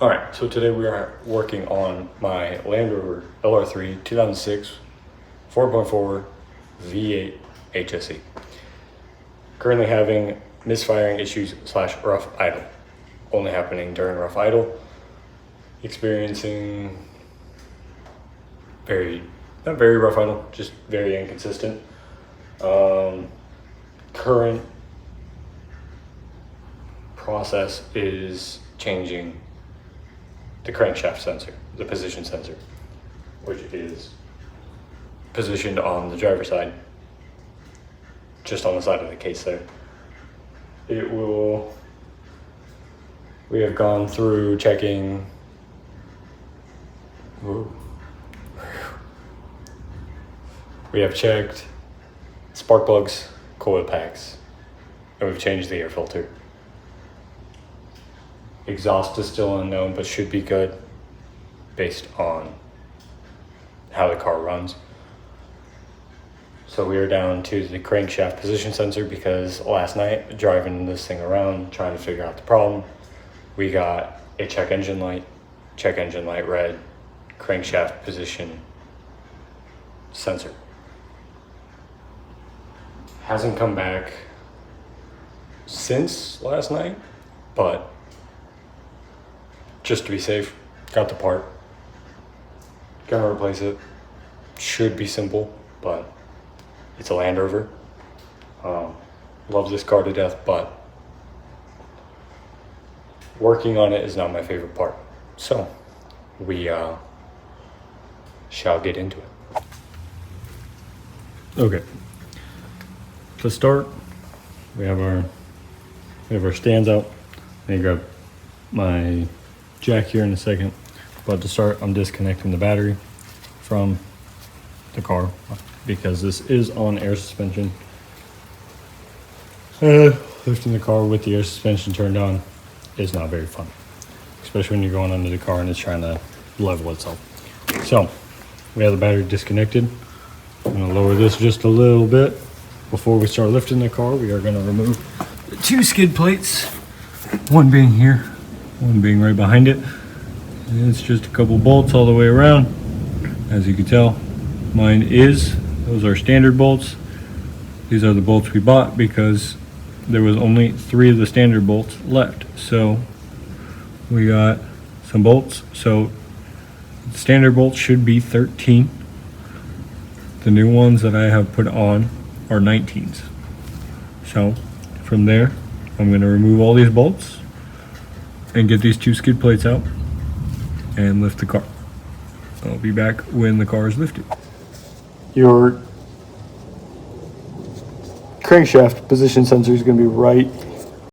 All right, so today we are working on my Land Rover LR3 2006 4.4 V8 HSE. Currently having misfiring issues / rough idle. Only happening during rough idle. Experiencing not very rough idle, just very inconsistent. Current process is changing the crankshaft sensor, the position sensor, which is positioned on the driver's side, just on the side of the case there. We have gone through checking. We have checked spark plugs, coil packs, and we've changed the air filter. Exhaust is still unknown, but should be good based on how the car runs. So we are down to the crankshaft position sensor because last night, driving this thing around, trying to figure out the problem, we got a check engine light red, crankshaft position sensor. Hasn't come back since last night, but just to be safe, got the part. Gonna replace it. Should be simple, but it's a Land Rover. Love this car to death, but working on it is not my favorite part. So we shall get into it. Okay. To start, we have our stands out. Let me grab my jack here in a second, but to start, I'm disconnecting the battery from the car because this is on air suspension. Lifting the car with the air suspension turned on is not very fun, especially when you're going under the car and it's trying to level itself. So we have the battery disconnected. I'm going to lower this just a little bit. Before we start lifting the car, we are going to remove the two skid plates, one being here, one being right behind it. And it's just a couple bolts all the way around. As you can tell, those are standard bolts. These are the bolts we bought because there was only 3 of the standard bolts left. So we got some bolts. So the standard bolts should be 13. The new ones that I have put on are 19s. So from there, I'm going to remove all these bolts and get these 2 skid plates out and lift the car. I'll be back when the car is lifted. Your crankshaft position sensor is going to be right